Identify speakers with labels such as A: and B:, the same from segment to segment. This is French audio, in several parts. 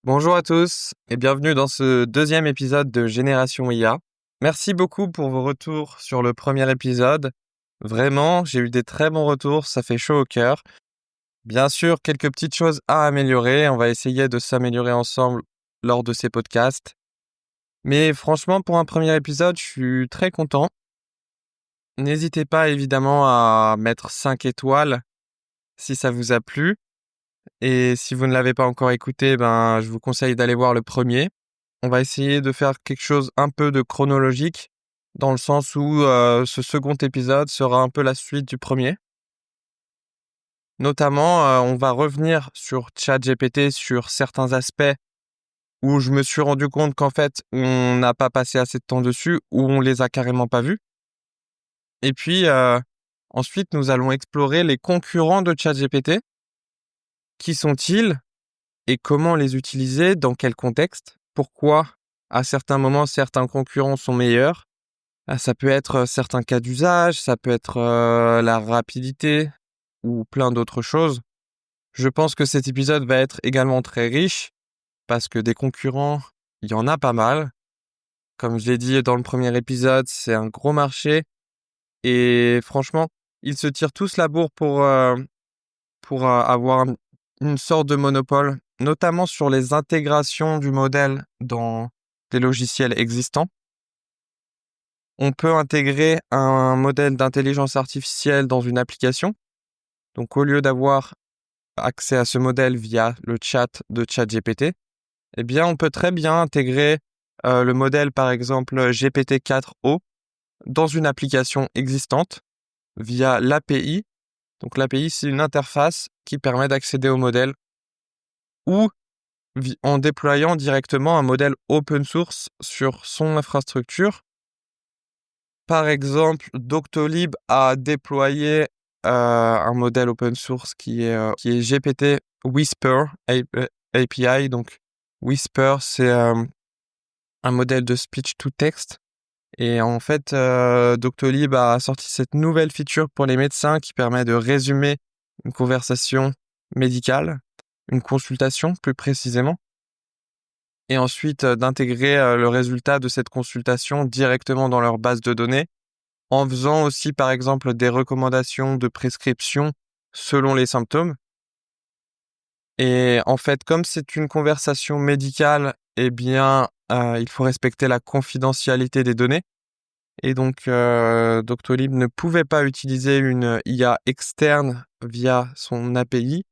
A: Bonjour à tous et bienvenue dans ce deuxième épisode de Génération IA. Merci beaucoup pour vos retours sur le premier épisode. Vraiment, j'ai eu des très bons retours, ça fait chaud au cœur. Bien sûr, quelques petites choses à améliorer, on va essayer de s'améliorer ensemble lors de ces podcasts. Mais franchement, pour un premier épisode, je suis très content. N'hésitez pas évidemment à mettre 5 étoiles si ça vous a plu. Et si vous ne l'avez pas encore écouté, je vous conseille d'aller voir le premier. On va essayer de faire quelque chose un peu de chronologique, dans le sens où ce second épisode sera un peu la suite du premier. Notamment, on va revenir sur ChatGPT, sur certains aspects où je me suis rendu compte qu'en fait, on n'a pas passé assez de temps dessus, ou on les a carrément pas vus. Et puis, ensuite, nous allons explorer les concurrents de ChatGPT. Qui sont-ils et comment les utiliser, dans quel contexte? Pourquoi, à certains moments, certains concurrents sont meilleurs? Ça peut être certains cas d'usage, ça peut être la rapidité ou plein d'autres choses. Je pense que cet épisode va être également très riche parce que des concurrents, il y en a pas mal. Comme je l'ai dit dans le premier épisode, c'est un gros marché et franchement, ils se tirent tous la bourre pour avoir une sorte de monopole, notamment sur les intégrations du modèle dans des logiciels existants. On peut intégrer un modèle d'intelligence artificielle dans une application. Donc, au lieu d'avoir accès à ce modèle via le chat de ChatGPT, eh bien, on peut très bien intégrer le modèle, par exemple, GPT-4o dans une application existante via l'API. Donc, l'API, c'est une interface qui permet d'accéder au modèle ou en déployant directement un modèle open source sur son infrastructure. Par exemple, Doctolib a déployé un modèle open source qui est GPT Whisper API. Donc, Whisper, c'est un modèle de speech to text. Et en fait, Doctolib a sorti cette nouvelle feature pour les médecins qui permet de résumer une conversation médicale, une consultation plus précisément, et ensuite d'intégrer le résultat de cette consultation directement dans leur base de données, en faisant aussi, par exemple, des recommandations de prescription selon les symptômes. Et en fait, comme c'est une conversation médicale, eh bien, il faut respecter la confidentialité des données. Et donc, Doctolib ne pouvait pas utiliser une IA externe via son API,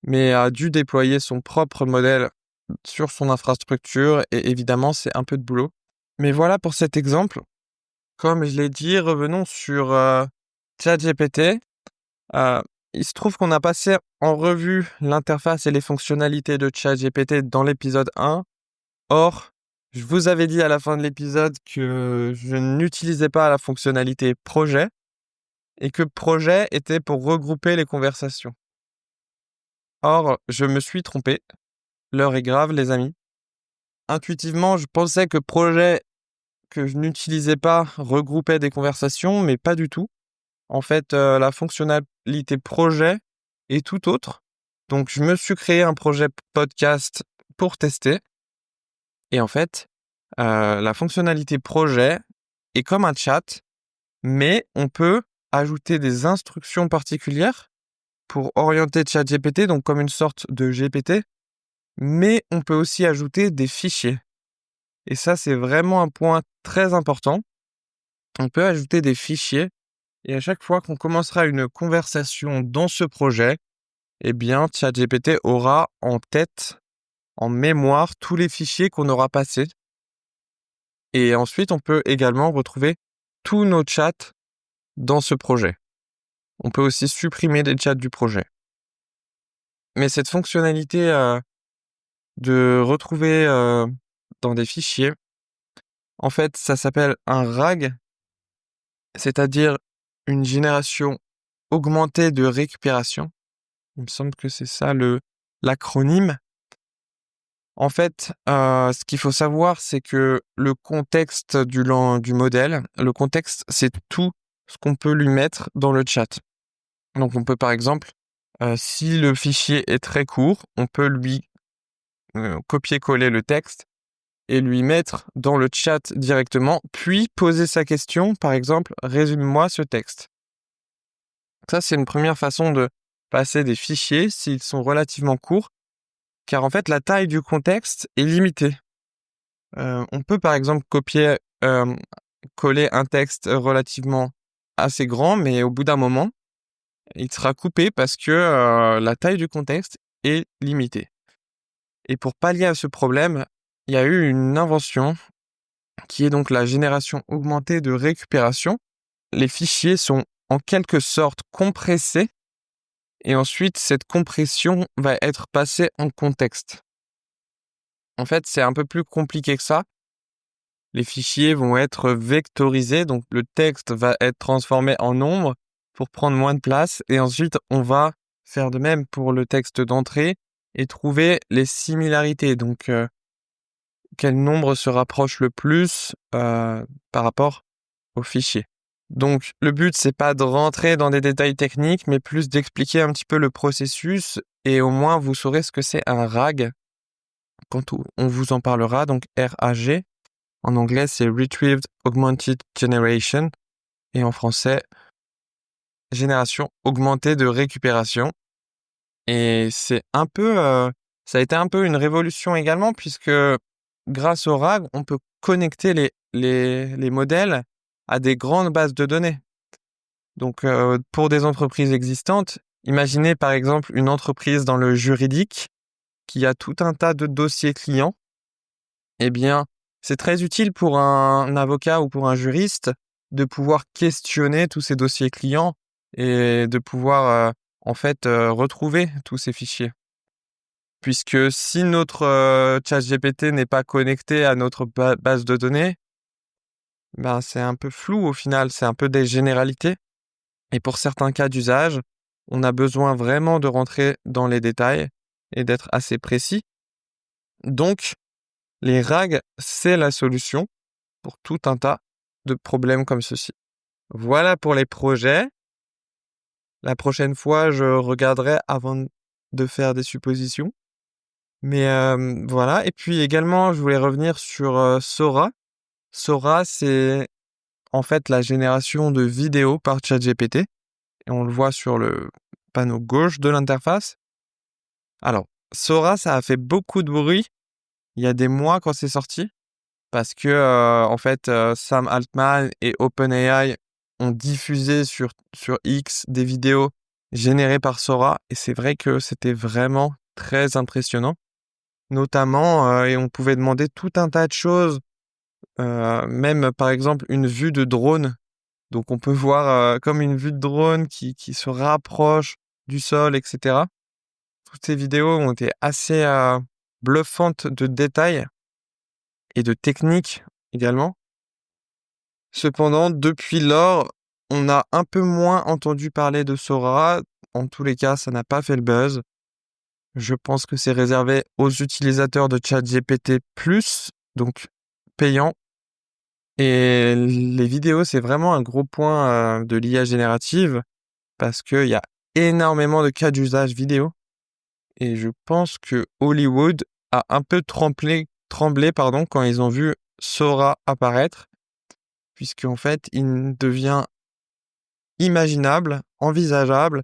A: mais a dû déployer son propre modèle sur son infrastructure. Et évidemment, c'est un peu de boulot. Mais voilà pour cet exemple. Comme je l'ai dit, revenons sur ChatGPT. Euh, il se trouve qu'on a passé en revue l'interface et les fonctionnalités de ChatGPT dans l'épisode 1. Or, je vous avais dit à la fin de l'épisode que je n'utilisais pas la fonctionnalité projet et que projet était pour regrouper les conversations. Or, je me suis trompé. L'heure est grave, les amis. Intuitivement, je pensais que projet que je n'utilisais pas regroupait des conversations, mais pas du tout. En fait, la fonctionnalité projet est tout autre. Donc, je me suis créé un projet podcast pour tester. Et en fait, la fonctionnalité projet est comme un chat, mais on peut ajouter des instructions particulières pour orienter ChatGPT, donc comme une sorte de GPT, mais on peut aussi ajouter des fichiers. Et ça, c'est vraiment un point très important. On peut ajouter des fichiers et à chaque fois qu'on commencera une conversation dans ce projet, eh bien, ChatGPT aura en tête, en mémoire, tous les fichiers qu'on aura passés. Et ensuite, on peut également retrouver tous nos chats dans ce projet. On peut aussi supprimer des chats du projet. Mais cette fonctionnalité de retrouver dans des fichiers, en fait, ça s'appelle un RAG, c'est-à-dire une génération augmentée de récupération. Il me semble que c'est ça l'acronyme. En fait, ce qu'il faut savoir, c'est que le contexte du modèle, le contexte, c'est tout ce qu'on peut lui mettre dans le chat. Donc, on peut par exemple, si le fichier est très court, on peut lui copier-coller le texte et lui mettre dans le chat directement, puis poser sa question, par exemple, résume-moi ce texte. Ça, c'est une première façon de passer des fichiers s'ils sont relativement courts, car en fait, la taille du contexte est limitée. On peut par exemple coller un texte relativement assez grand, mais au bout d'un moment, il sera coupé parce que la taille du contexte est limitée. Et pour pallier à ce problème, il y a eu une invention qui est donc la génération augmentée de récupération. Les fichiers sont en quelque sorte compressés et ensuite cette compression va être passée en contexte. En fait, c'est un peu plus compliqué que ça. Les fichiers vont être vectorisés, donc le texte va être transformé en nombre pour prendre moins de place et ensuite on va faire de même pour le texte d'entrée et trouver les similarités. Donc, quel nombre se rapproche le plus par rapport au fichier. Donc, le but, c'est pas de rentrer dans des détails techniques, mais plus d'expliquer un petit peu le processus et au moins vous saurez ce que c'est un RAG quand on vous en parlera, donc RAG. En anglais, c'est Retrieved Augmented Generation et en français, génération augmentée de récupération. Et c'est un peu, ça a été un peu une révolution également puisque grâce au RAG, on peut connecter les modèles à des grandes bases de données. Donc, pour des entreprises existantes, imaginez par exemple une entreprise dans le juridique qui a tout un tas de dossiers clients. Eh bien, c'est très utile pour un avocat ou pour un juriste de pouvoir questionner tous ces dossiers clients et de pouvoir retrouver tous ces fichiers. Puisque si notre ChatGPT n'est pas connecté à notre base de données, ben c'est un peu flou au final, c'est un peu des généralités. Et pour certains cas d'usage, on a besoin vraiment de rentrer dans les détails et d'être assez précis. Donc, les RAG, c'est la solution pour tout un tas de problèmes comme ceci. Voilà pour les projets. La prochaine fois, je regarderai avant de faire des suppositions. Mais voilà. Et puis également, je voulais revenir sur Sora. Sora, c'est en fait la génération de vidéos par ChatGPT. Et on le voit sur le panneau gauche de l'interface. Alors, Sora, ça a fait beaucoup de bruit il y a des mois quand c'est sorti. Parce que Sam Altman et OpenAI ont diffusé sur X des vidéos générées par Sora et c'est vrai que c'était vraiment très impressionnant. Notamment, et on pouvait demander tout un tas de choses, même par exemple une vue de drone. Donc on peut voir comme une vue de drone qui se rapproche du sol, etc. Toutes ces vidéos ont été assez bluffantes de détails et de techniques également. Cependant, depuis lors, on a un peu moins entendu parler de Sora. En tous les cas, ça n'a pas fait le buzz. Je pense que c'est réservé aux utilisateurs de ChatGPT+, donc payant. Et les vidéos, c'est vraiment un gros point de l'IA générative parce qu'il y a énormément de cas d'usage vidéo. Et je pense que Hollywood a un peu tremblé quand ils ont vu Sora apparaître, puisqu'en fait, il devient imaginable, envisageable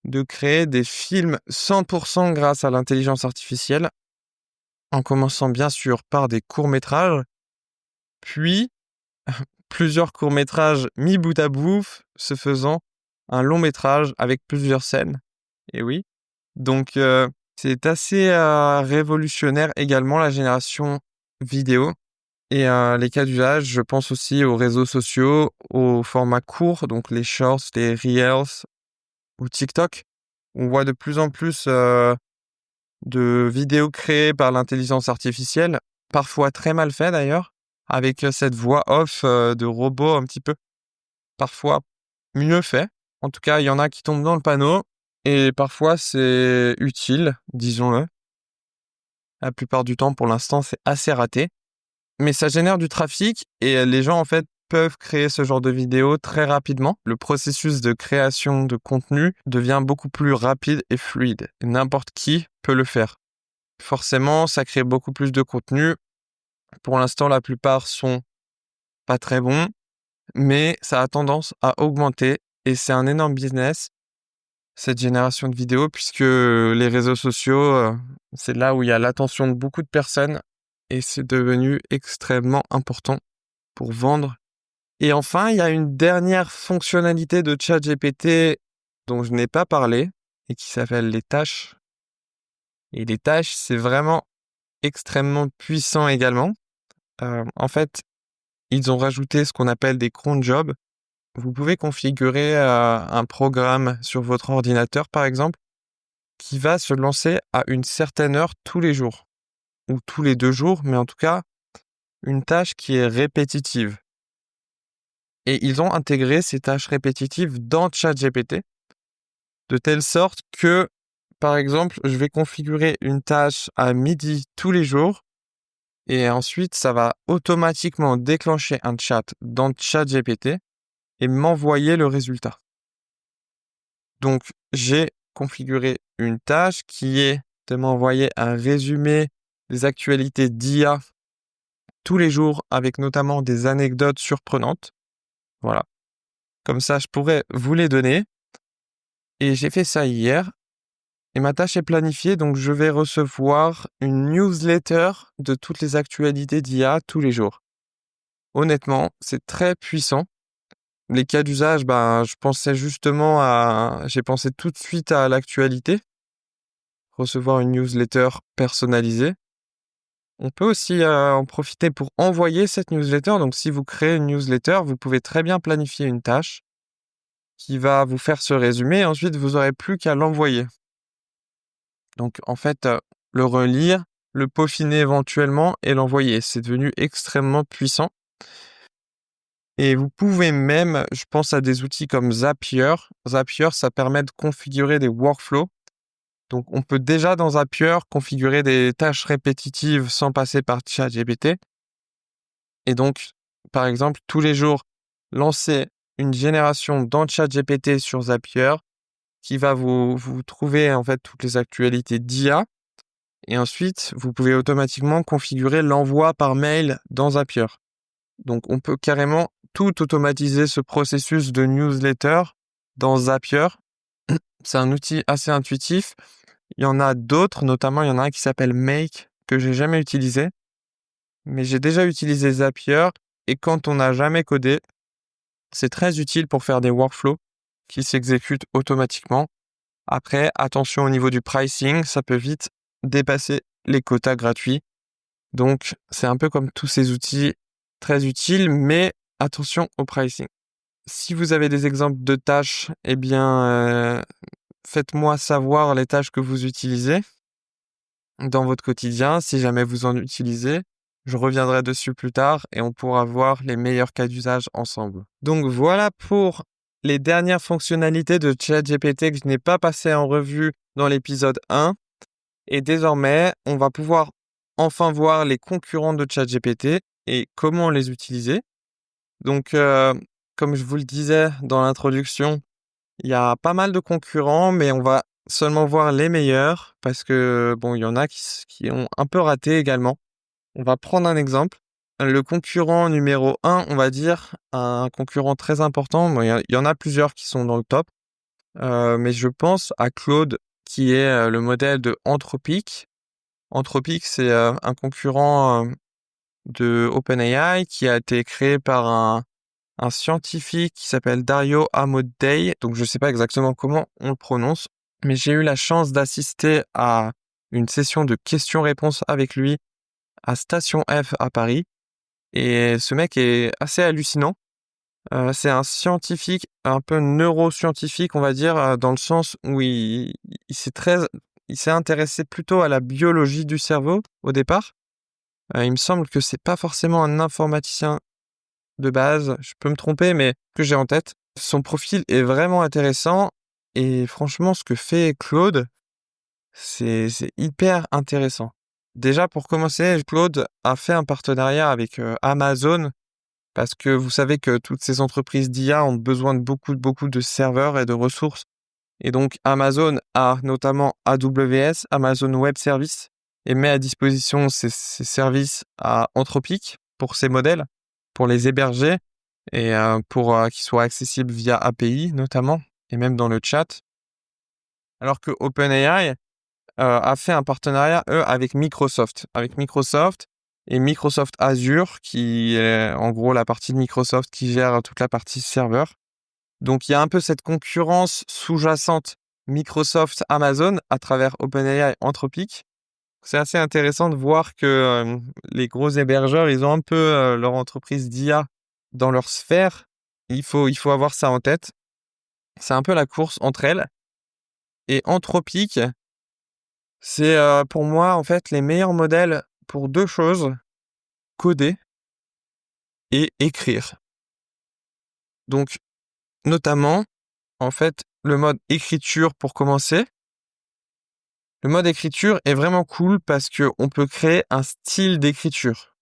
A: de créer des films 100% grâce à l'intelligence artificielle, en commençant bien sûr par des courts-métrages, puis plusieurs courts-métrages mis bout à bout, se faisant un long-métrage avec plusieurs scènes. Et oui, donc c'est assez révolutionnaire également la génération vidéo. Et les cas d'usage, je pense aussi aux réseaux sociaux, aux formats courts, donc les shorts, les reels ou TikTok. On voit de plus en plus de vidéos créées par l'intelligence artificielle, parfois très mal fait d'ailleurs, avec cette voix off de robot un petit peu, parfois mieux fait. En tout cas, il y en a qui tombent dans le panneau et parfois c'est utile, disons-le. La plupart du temps, pour l'instant, c'est assez raté. Mais ça génère du trafic et les gens, en fait, peuvent créer ce genre de vidéos très rapidement. Le processus de création de contenu devient beaucoup plus rapide et fluide. Et n'importe qui peut le faire. forcément, ça crée beaucoup plus de contenu. Pour l'instant, la plupart sont pas très bons, mais ça a tendance à augmenter et c'est un énorme business, cette génération de vidéos, puisque les réseaux sociaux, c'est là où il y a l'attention de beaucoup de personnes et c'est devenu extrêmement important pour vendre. Et enfin, il y a une dernière fonctionnalité de ChatGPT dont je n'ai pas parlé et qui s'appelle les tâches. Et les tâches, c'est vraiment extrêmement puissant également. En fait, ils ont rajouté ce qu'on appelle des cron jobs. Vous pouvez configurer un programme sur votre ordinateur, par exemple, qui va se lancer à une certaine heure tous les jours, ou tous les 2 jours, mais en tout cas, une tâche qui est répétitive. Et ils ont intégré ces tâches répétitives dans ChatGPT, de telle sorte que, par exemple, je vais configurer une tâche à midi tous les jours, et ensuite, ça va automatiquement déclencher un chat dans ChatGPT et m'envoyer le résultat. Donc, j'ai configuré une tâche qui est de m'envoyer un résumé des actualités d'IA tous les jours avec notamment des anecdotes surprenantes. Voilà. Comme ça, je pourrais vous les donner. Et j'ai fait ça hier. Et ma tâche est planifiée, donc je vais recevoir une newsletter de toutes les actualités d'IA tous les jours. Honnêtement, c'est très puissant. Les cas d'usage, j'ai pensé tout de suite à l'actualité, recevoir une newsletter personnalisée. On peut aussi en profiter pour envoyer cette newsletter. Donc, si vous créez une newsletter, vous pouvez très bien planifier une tâche qui va vous faire ce résumé et ensuite vous n'aurez plus qu'à l'envoyer. Donc, en fait, le relire, le peaufiner éventuellement et l'envoyer. C'est devenu extrêmement puissant. Et vous pouvez même, je pense à des outils comme Zapier. Zapier, ça permet de configurer des workflows. Donc, on peut déjà dans Zapier configurer des tâches répétitives sans passer par ChatGPT. Et donc, par exemple, tous les jours, lancer une génération dans ChatGPT sur Zapier qui va vous trouver en fait toutes les actualités d'IA. Et ensuite, vous pouvez automatiquement configurer l'envoi par mail dans Zapier. Donc, on peut carrément tout automatiser ce processus de newsletter dans Zapier. C'est un outil assez intuitif. Il y en a d'autres, notamment il y en a un qui s'appelle Make, que j'ai jamais utilisé. Mais j'ai déjà utilisé Zapier et quand on n'a jamais codé, c'est très utile pour faire des workflows qui s'exécutent automatiquement. Après, attention au niveau du pricing, ça peut vite dépasser les quotas gratuits. Donc, c'est un peu comme tous ces outils très utiles, mais attention au pricing. Si vous avez des exemples de tâches, faites-moi savoir les tâches que vous utilisez dans votre quotidien. Si jamais vous en utilisez, je reviendrai dessus plus tard et on pourra voir les meilleurs cas d'usage ensemble. Donc voilà pour les dernières fonctionnalités de ChatGPT que je n'ai pas passées en revue dans l'épisode 1. Et désormais, on va pouvoir enfin voir les concurrents de ChatGPT et comment les utiliser. Donc, comme je vous le disais dans l'introduction, il y a pas mal de concurrents, mais on va seulement voir les meilleurs parce que, il y en a qui ont un peu raté également. On va prendre un exemple. Le concurrent numéro 1, on va dire, un concurrent très important. Il y en a plusieurs qui sont dans le top, mais je pense à Claude, qui est le modèle de Anthropic. Anthropic, c'est un concurrent de OpenAI qui a été créé par un scientifique qui s'appelle Dario Amodei. Donc, je ne sais pas exactement comment on le prononce, mais j'ai eu la chance d'assister à une session de questions-réponses avec lui à Station F à Paris. Et ce mec est assez hallucinant. C'est un scientifique, un peu neuroscientifique, on va dire, dans le sens où il s'est intéressé plutôt à la biologie du cerveau au départ. Il me semble que c'est pas forcément un informaticien de base, je peux me tromper, mais que j'ai en tête. Son profil est vraiment intéressant et franchement, ce que fait Claude, c'est hyper intéressant. Déjà, pour commencer, Claude a fait un partenariat avec Amazon parce que vous savez que toutes ces entreprises d'IA ont besoin de beaucoup de serveurs et de ressources. Et donc, Amazon a notamment AWS, Amazon Web Services, et met à disposition ses services à Anthropic pour ses modèles, pour les héberger et pour qu'ils soient accessibles via API notamment, et même dans le chat. Alors que OpenAI a fait un partenariat, eux, avec Microsoft. Et Microsoft Azure, qui est en gros la partie de Microsoft qui gère toute la partie serveur. Donc il y a un peu cette concurrence sous-jacente Microsoft Amazon à travers OpenAI Anthropic. C'est assez intéressant de voir que les gros hébergeurs, ils ont un peu leur entreprise d'IA dans leur sphère. Il faut avoir ça en tête. C'est un peu la course entre elles. Et Anthropic, c'est pour moi en fait les meilleurs modèles pour deux choses: coder et écrire. Donc notamment, en fait, le mode écriture pour commencer. Le mode écriture est vraiment cool parce que on peut créer un style d'écriture.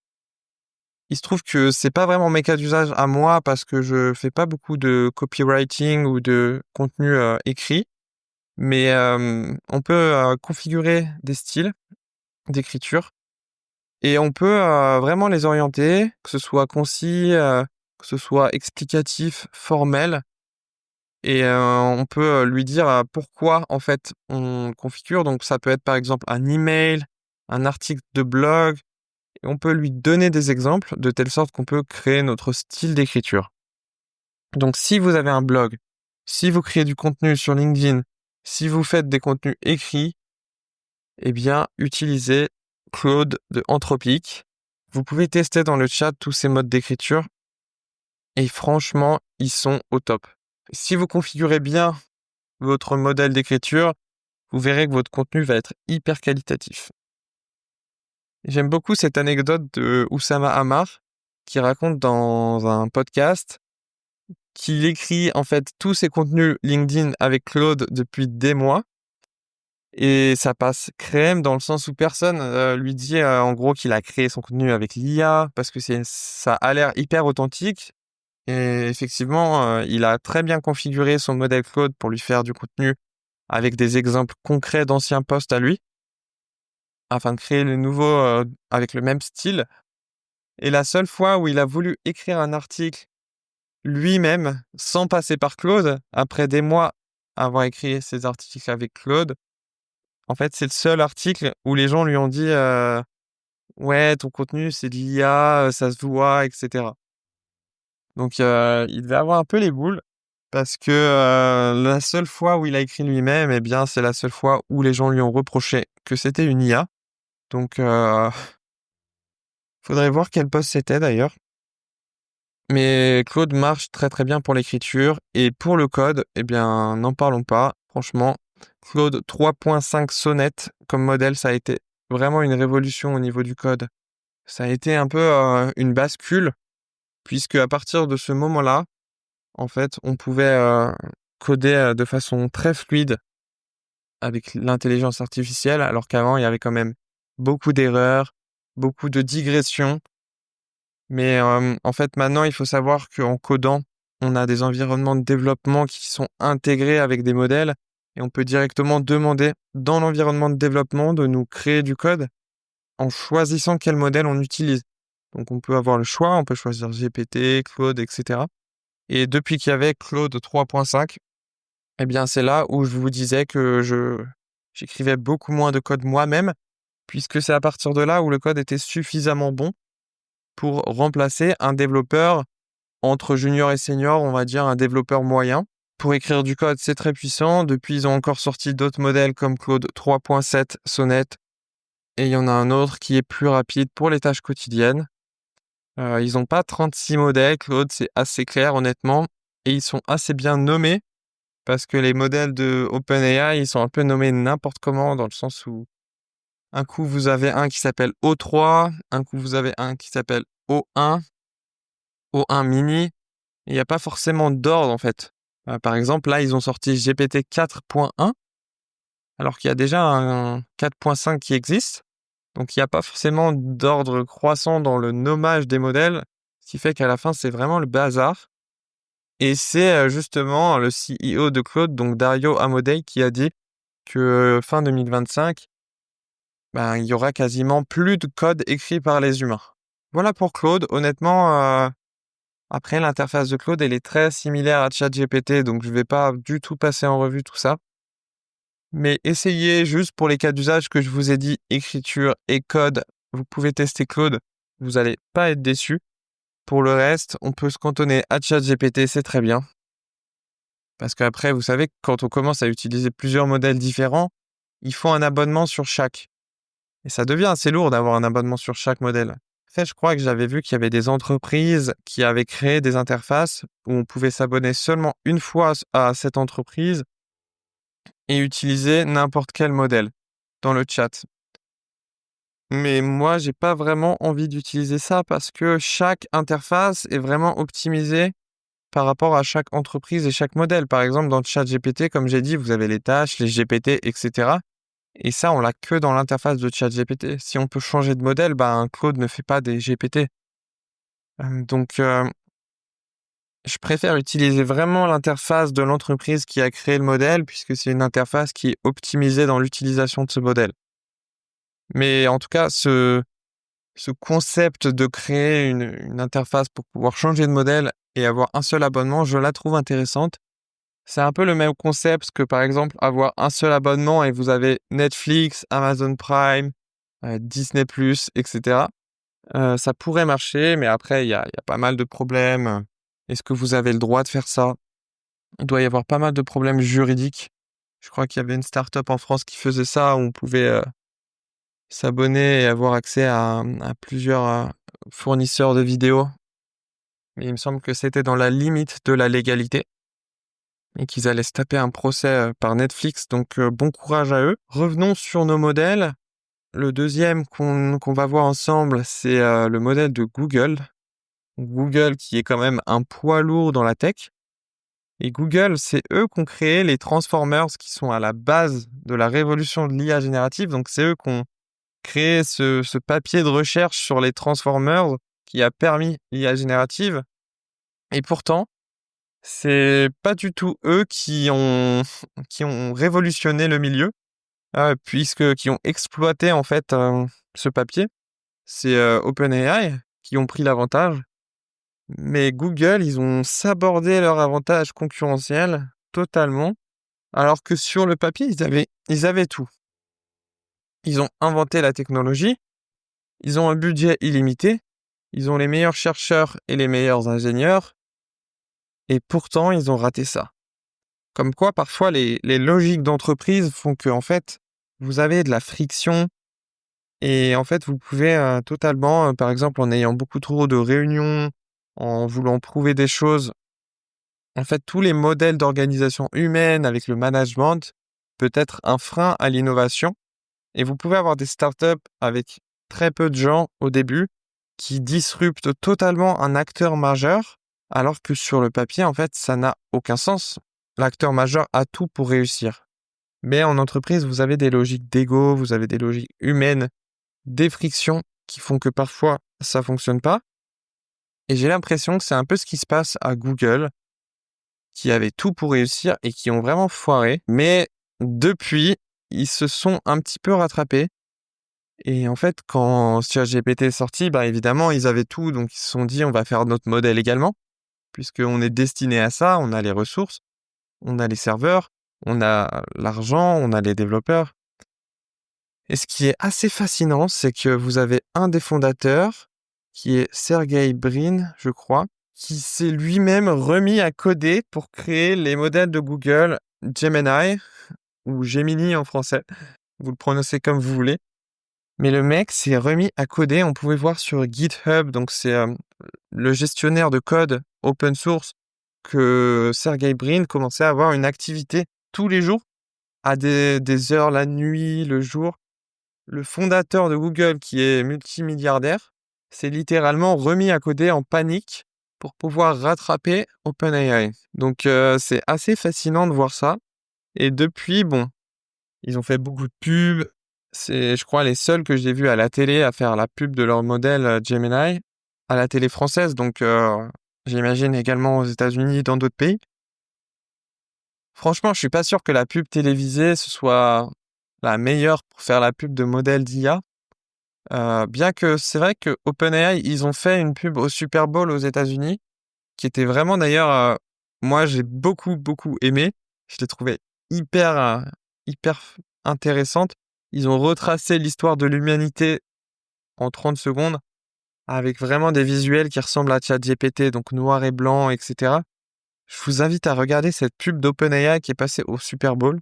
A: Il se trouve que c'est pas vraiment mes cas d'usage à moi parce que je fais pas beaucoup de copywriting ou de contenu écrit, mais on peut configurer des styles d'écriture et on peut vraiment les orienter, que ce soit concis, que ce soit explicatif, formel. Et on peut lui dire pourquoi en fait on le configure. Donc ça peut être par exemple un email, un article de blog, et on peut lui donner des exemples de telle sorte qu'on peut créer notre style d'écriture. Donc si vous avez un blog, si vous créez du contenu sur LinkedIn, si vous faites des contenus écrits, eh bien utilisez Claude de Anthropic. Vous pouvez tester dans le chat tous ces modes d'écriture et franchement, ils sont au top. Si vous configurez bien votre modèle d'écriture, vous verrez que votre contenu va être hyper qualitatif. J'aime beaucoup cette anecdote de Oussama Ammar qui raconte dans un podcast qu'il écrit en fait tous ses contenus LinkedIn avec Claude depuis des mois et ça passe crème dans le sens où personne lui dit en gros qu'il a créé son contenu avec l'IA parce que ça a l'air hyper authentique et effectivement il a très bien configuré son modèle Claude pour lui faire du contenu avec des exemples concrets d'anciens posts à lui, afin de créer le nouveau avec le même style. Et la seule fois où il a voulu écrire un article lui-même, sans passer par Claude, après des mois avoir écrit ses articles avec Claude, en fait, c'est le seul article où les gens lui ont dit ouais, ton contenu, c'est de l'IA, ça se voit, etc. Donc, il devait avoir un peu les boules, parce que la seule fois où il a écrit lui-même, eh bien, c'est la seule fois où les gens lui ont reproché que c'était une IA. Donc, faudrait voir quel poste c'était d'ailleurs. Mais Claude marche très très bien pour l'écriture et pour le code, eh bien, n'en parlons pas. Franchement, Claude 3.5 Sonnet comme modèle, ça a été vraiment une révolution au niveau du code. Ça a été un peu une bascule, puisque à partir de ce moment-là, en fait, on pouvait coder de façon très fluide avec l'intelligence artificielle, alors qu'avant, il y avait quand même beaucoup d'erreurs, beaucoup de digressions. Mais en fait, maintenant, il faut savoir qu'en codant, on a des environnements de développement qui sont intégrés avec des modèles et on peut directement demander dans l'environnement de développement de nous créer du code en choisissant quel modèle on utilise. Donc, on peut avoir le choix, on peut choisir GPT, Claude, etc. Et depuis qu'il y avait Claude 3.5, eh bien, c'est là où je vous disais que j'écrivais beaucoup moins de code moi-même, puisque c'est à partir de là où le code était suffisamment bon pour remplacer un développeur entre junior et senior, on va dire un développeur moyen. Pour écrire du code, c'est très puissant. Depuis, ils ont encore sorti d'autres modèles comme Claude 3.7 Sonnet. Et il y en a un autre qui est plus rapide pour les tâches quotidiennes. Ils n'ont pas 36 modèles, Claude, c'est assez clair honnêtement. Et ils sont assez bien nommés parce que les modèles de OpenAI, ils sont un peu nommés n'importe comment dans le sens où un coup vous avez un qui s'appelle O3, un coup vous avez un qui s'appelle O1, O1 mini. Il n'y a pas forcément d'ordre en fait. Par exemple, là, ils ont sorti GPT 4.1, alors qu'il y a déjà un 4.5 qui existe. Donc, il n'y a pas forcément d'ordre croissant dans le nommage des modèles, ce qui fait qu'à la fin, c'est vraiment le bazar. Et c'est justement le CEO de Claude, donc Dario Amodei, qui a dit que fin 2025, ben, il y aura quasiment plus de code écrit par les humains. Voilà pour Claude. Honnêtement, après, l'interface de Claude, elle est très similaire à ChatGPT, donc je vais pas du tout passer en revue tout ça. Mais essayez juste pour les cas d'usage que je vous ai dit, écriture et code, vous pouvez tester Claude, vous allez pas être déçus. Pour le reste, on peut se cantonner à ChatGPT, c'est très bien. Parce qu'après, vous savez, quand on commence à utiliser plusieurs modèles différents, il faut un abonnement sur chaque. Et ça devient assez lourd d'avoir un abonnement sur chaque modèle. En fait, je crois que j'avais vu qu'il y avait des entreprises qui avaient créé des interfaces où on pouvait s'abonner seulement une fois à cette entreprise et utiliser n'importe quel modèle dans le chat. Mais moi, j'ai pas vraiment envie d'utiliser ça parce que chaque interface est vraiment optimisée par rapport à chaque entreprise et chaque modèle. Par exemple, dans le chat GPT, comme j'ai dit, vous avez les tâches, les GPT, etc. Et ça, on l'a que dans l'interface de chat GPT. Si on peut changer de modèle, ben, Claude ne fait pas des GPT. Donc, je préfère utiliser vraiment l'interface de l'entreprise qui a créé le modèle puisque c'est une interface qui est optimisée dans l'utilisation de ce modèle. Mais en tout cas, ce concept de créer une interface pour pouvoir changer de modèle et avoir un seul abonnement, je la trouve intéressante. C'est un peu le même concept que, par exemple, avoir un seul abonnement et vous avez Netflix, Amazon Prime, Disney+, etc. Ça pourrait marcher, mais après, il y a pas mal de problèmes. Est-ce que vous avez le droit de faire ça? Il doit y avoir pas mal de problèmes juridiques. Je crois qu'il y avait une start-up en France qui faisait ça, où on pouvait s'abonner et avoir accès à plusieurs fournisseurs de vidéos. Mais il me semble que c'était dans la limite de la légalité et qu'ils allaient se taper un procès par Netflix. Donc, bon courage à eux. Revenons sur nos modèles. Le deuxième qu'on va voir ensemble, c'est le modèle de Google. Google qui est quand même un poids lourd dans la tech. Et Google, c'est eux qui ont créé les Transformers qui sont à la base de la révolution de l'IA générative. Donc, c'est eux qui ont créé ce papier de recherche sur les Transformers qui a permis l'IA générative. Et pourtant, c'est pas du tout eux qui ont révolutionné le milieu, qui ont exploité en fait ce papier. C'est OpenAI qui ont pris l'avantage. Mais Google, ils ont sabordé leur avantage concurrentiel totalement, alors que sur le papier, ils avaient tout. Ils ont inventé la technologie, ils ont un budget illimité, ils ont les meilleurs chercheurs et les meilleurs ingénieurs, et pourtant, ils ont raté ça. Comme quoi, parfois, les logiques d'entreprise font que, en fait, vous avez de la friction et en fait, vous pouvez totalement, par exemple, en ayant beaucoup trop de réunions, en voulant prouver des choses, en fait, tous les modèles d'organisation humaine avec le management peut être un frein à l'innovation. Et vous pouvez avoir des startups avec très peu de gens au début qui disruptent totalement un acteur majeur, alors que sur le papier, en fait, ça n'a aucun sens. L'acteur majeur a tout pour réussir. Mais en entreprise, vous avez des logiques d'ego, vous avez des logiques humaines, des frictions qui font que parfois ça fonctionne pas. Et j'ai l'impression que c'est un peu ce qui se passe à Google, qui avait tout pour réussir et qui ont vraiment foiré. Mais depuis, ils se sont un petit peu rattrapés. Et en fait, quand ChatGPT est sorti, bah évidemment, ils avaient tout, donc ils se sont dit on va faire notre modèle également, puisqu'on est destiné à ça, on a les ressources, on a les serveurs, on a l'argent, on a les développeurs. Et ce qui est assez fascinant, c'est que vous avez un des fondateurs, qui est Sergey Brin, je crois, qui s'est lui-même remis à coder pour créer les modèles de Google Gemini, ou Gemini en français. Vous le prononcez comme vous voulez. Mais le mec s'est remis à coder, on pouvait voir sur GitHub, donc c'est le gestionnaire de code open source, que Sergey Brin commençait à avoir une activité tous les jours, à des heures, la nuit, le jour. Le fondateur de Google, qui est multimilliardaire, s'est littéralement remis à coder en panique pour pouvoir rattraper OpenAI. Donc c'est assez fascinant de voir ça. Et depuis, bon, ils ont fait beaucoup de pubs. C'est, je crois, les seuls que j'ai vus à la télé à faire la pub de leur modèle Gemini, à la télé française, donc j'imagine également aux États-Unis et dans d'autres pays. Franchement, je suis pas sûr que la pub télévisée, ce soit la meilleure pour faire la pub de modèles d'IA. Bien que c'est vrai que OpenAI, ils ont fait une pub au Super Bowl aux États-Unis, qui était vraiment d'ailleurs, moi j'ai beaucoup, beaucoup aimé. Je l'ai trouvée hyper, hyper intéressante. Ils ont retracé l'histoire de l'humanité en 30 secondes avec vraiment des visuels qui ressemblent à ChatGPT, donc noir et blanc, etc. Je vous invite à regarder cette pub d'OpenAI qui est passée au Super Bowl.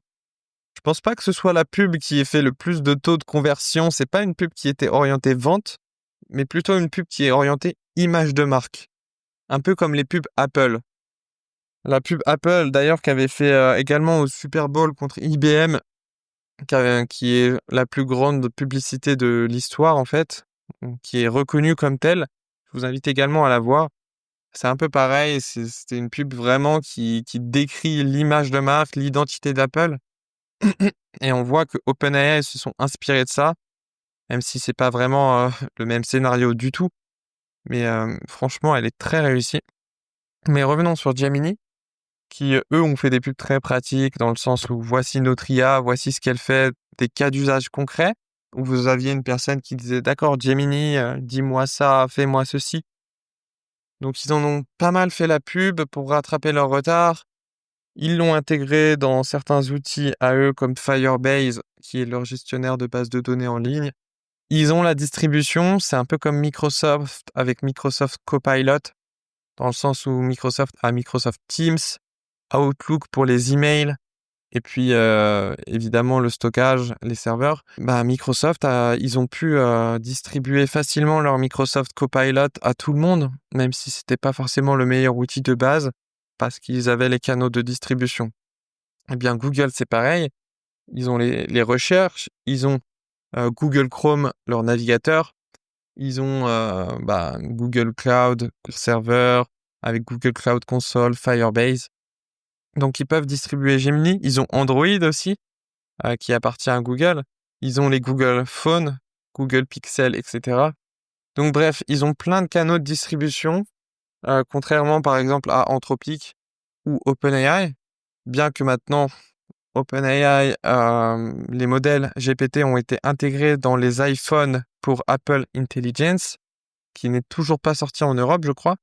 A: Je pense pas que ce soit la pub qui ait fait le plus de taux de conversion. C'est pas une pub qui était orientée vente, mais plutôt une pub qui est orientée image de marque. Un peu comme les pubs Apple. La pub Apple, d'ailleurs, qui avait fait également au Super Bowl contre IBM, qui est la plus grande publicité de l'histoire, en fait, qui est reconnue comme telle. Je vous invite également à la voir. C'est un peu pareil, c'était une pub vraiment qui décrit l'image de marque, l'identité d'Apple. Et on voit que OpenAI se sont inspirés de ça, même si c'est pas vraiment le même scénario du tout. Mais franchement, elle est très réussie. Mais revenons sur Gemini, qui eux ont fait des pubs très pratiques dans le sens où voici notre IA, voici ce qu'elle fait, des cas d'usage concrets, où vous aviez une personne qui disait d'accord Gemini, dis-moi ça, fais-moi ceci. Donc ils en ont pas mal fait la pub pour rattraper leur retard. Ils l'ont intégré dans certains outils à eux comme Firebase, qui est leur gestionnaire de base de données en ligne. Ils ont la distribution, c'est un peu comme Microsoft avec Microsoft Copilot, dans le sens où Microsoft a Microsoft Teams, Outlook pour les emails, et puis évidemment le stockage, les serveurs. Microsoft, ils ont pu distribuer facilement leur Microsoft Copilot à tout le monde, même si c'était pas forcément le meilleur outil de base, parce qu'ils avaient les canaux de distribution. Eh bien, Google, c'est pareil. Ils ont les recherches, ils ont Google Chrome, leur navigateur. Ils ont Google Cloud Server avec Google Cloud Console, Firebase. Donc, ils peuvent distribuer Gemini. Ils ont Android aussi, qui appartient à Google. Ils ont les Google Phone, Google Pixel, etc. Donc, bref, ils ont plein de canaux de distribution, contrairement par exemple à Anthropic ou OpenAI. Bien que maintenant, OpenAI, les modèles GPT ont été intégrés dans les iPhones pour Apple Intelligence, qui n'est toujours pas sorti en Europe, je crois.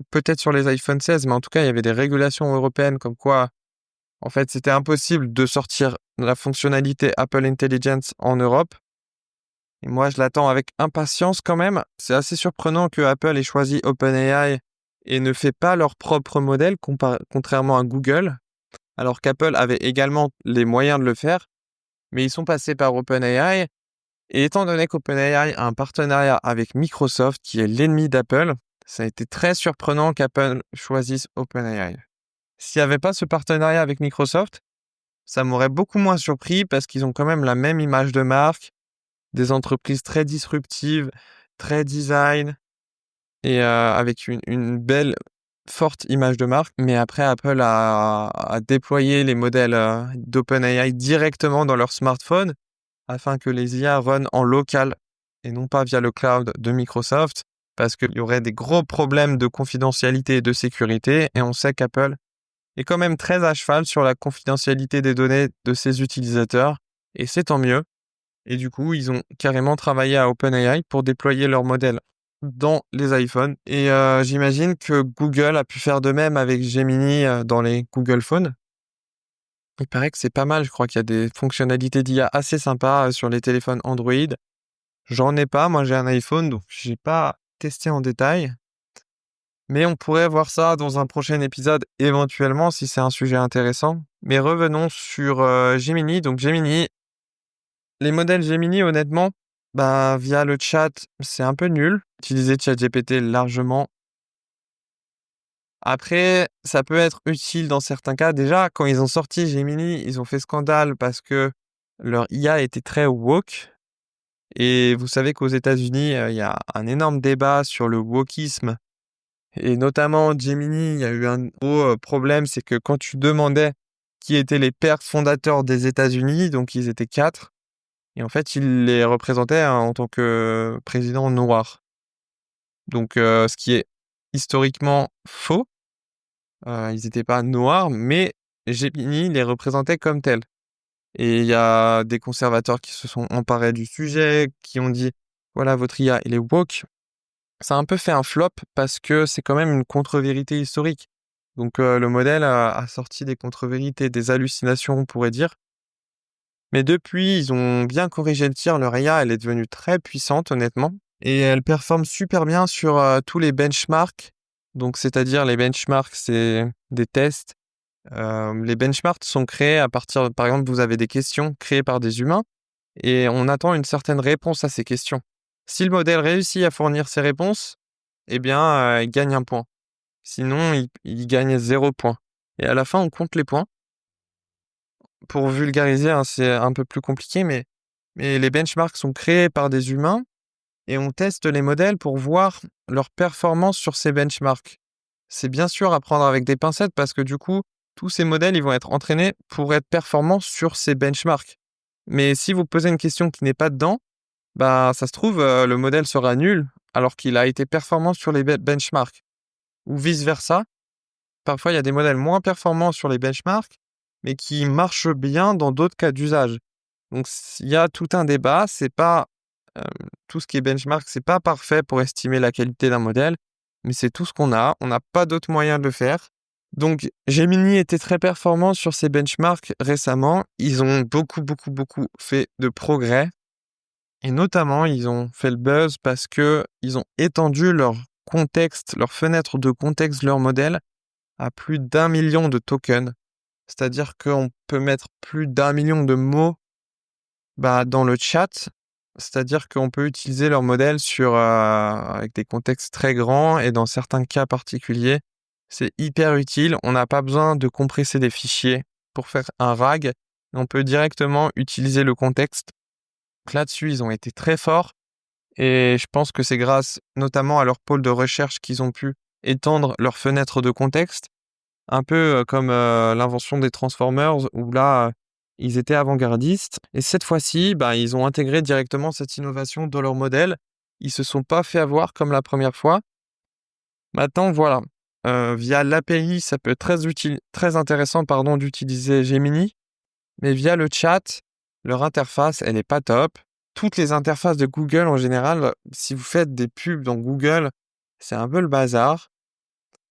A: Peut-être sur les iPhone 16, mais en tout cas, il y avait des régulations européennes comme quoi, en fait, c'était impossible de sortir la fonctionnalité Apple Intelligence en Europe. Et moi, je l'attends avec impatience quand même. C'est assez surprenant que Apple ait choisi OpenAI et ne fait pas leur propre modèle, contrairement à Google, alors qu'Apple avait également les moyens de le faire, mais ils sont passés par OpenAI. Et étant donné qu'OpenAI a un partenariat avec Microsoft, qui est l'ennemi d'Apple, ça a été très surprenant qu'Apple choisisse OpenAI. S'il n'y avait pas ce partenariat avec Microsoft, ça m'aurait beaucoup moins surpris parce qu'ils ont quand même la même image de marque, des entreprises très disruptives, très design, et avec une belle, forte image de marque. Mais après, Apple a déployé les modèles d'OpenAI directement dans leur smartphone afin que les IA run en local et non pas via le cloud de Microsoft, parce qu'il y aurait des gros problèmes de confidentialité et de sécurité, et on sait qu'Apple est quand même très à cheval sur la confidentialité des données de ses utilisateurs, et c'est tant mieux. Et du coup, ils ont carrément travaillé à OpenAI pour déployer leur modèle dans les iPhones. Et j'imagine que Google a pu faire de même avec Gemini dans les Google Phones. Il paraît que c'est pas mal, je crois qu'il y a des fonctionnalités d'IA assez sympas sur les téléphones Android. J'en ai pas, moi j'ai un iPhone, donc j'ai pas testé en détail. Mais on pourrait voir ça dans un prochain épisode, éventuellement, si c'est un sujet intéressant. Mais revenons sur Gemini. Donc Gemini, les modèles Gemini, honnêtement, via le chat, c'est un peu nul. Utiliser ChatGPT largement. Après, ça peut être utile dans certains cas. Déjà, quand ils ont sorti Gemini, ils ont fait scandale parce que leur IA était très woke. Et vous savez qu'aux États-Unis, il y a un énorme débat sur le wokisme. Et notamment, Gemini, il y a eu un gros problème, c'est que quand tu demandais qui étaient les pères fondateurs des États-Unis, donc ils étaient 4, et en fait, ils les représentaient en tant que président noir. Donc, ce qui est historiquement faux. Ils n'étaient pas noirs, mais Gemini les représentait comme tels. Et il y a des conservateurs qui se sont emparés du sujet, qui ont dit, voilà, votre IA, elle est woke. Ça a un peu fait un flop parce que c'est quand même une contre-vérité historique. Donc le modèle a sorti des contre-vérités, des hallucinations, on pourrait dire. Mais depuis, ils ont bien corrigé le tir. Leur IA, elle est devenue très puissante, honnêtement. Et elle performe super bien sur tous les benchmarks. Donc, c'est-à-dire les benchmarks, c'est des tests. Les benchmarks sont créés à partir, par exemple, vous avez des questions créées par des humains et on attend une certaine réponse à ces questions. Si le modèle réussit à fournir ces réponses, eh bien, il gagne un point. Sinon, il gagne 0 point. Et à la fin, on compte les points. Pour vulgariser, hein, c'est un peu plus compliqué, mais les benchmarks sont créés par des humains et on teste les modèles pour voir leur performance sur ces benchmarks. C'est bien sûr à prendre avec des pincettes parce que du coup, tous ces modèles, ils vont être entraînés pour être performants sur ces benchmarks. Mais si vous posez une question qui n'est pas dedans, bah ça se trouve, le modèle sera nul alors qu'il a été performant sur les benchmarks. Ou vice-versa. Parfois, il y a des modèles moins performants sur les benchmarks, mais qui marchent bien dans d'autres cas d'usage. Donc, il y a tout un débat. C'est pas tout ce qui est benchmark, c'est pas parfait pour estimer la qualité d'un modèle, mais c'est tout ce qu'on a. On n'a pas d'autre moyen de le faire. Donc, Gemini était très performant sur ces benchmarks récemment. Ils ont beaucoup fait de progrès. Et notamment, ils ont fait le buzz parce que ils ont étendu leur contexte, leur fenêtre de contexte de leur modèle à plus d'1 million de tokens. C'est-à-dire qu'on peut mettre plus d'1 million de mots dans le chat. C'est-à-dire qu'on peut utiliser leur modèle avec des contextes très grands et dans certains cas particuliers. C'est hyper utile. On n'a pas besoin de compresser des fichiers pour faire un RAG. On peut directement utiliser le contexte. Donc là-dessus, ils ont été très forts. Et je pense que c'est grâce notamment à leur pôle de recherche qu'ils ont pu étendre leur fenêtre de contexte. Un peu comme l'invention des Transformers où là, ils étaient avant-gardistes. Et cette fois-ci, ils ont intégré directement cette innovation dans leur modèle. Ils se sont pas fait avoir comme la première fois. Maintenant, voilà. Via l'API, ça peut être très intéressant d'utiliser Gemini. Mais via le chat, leur interface, elle n'est pas top. Toutes les interfaces de Google en général, si vous faites des pubs dans Google, c'est un peu le bazar.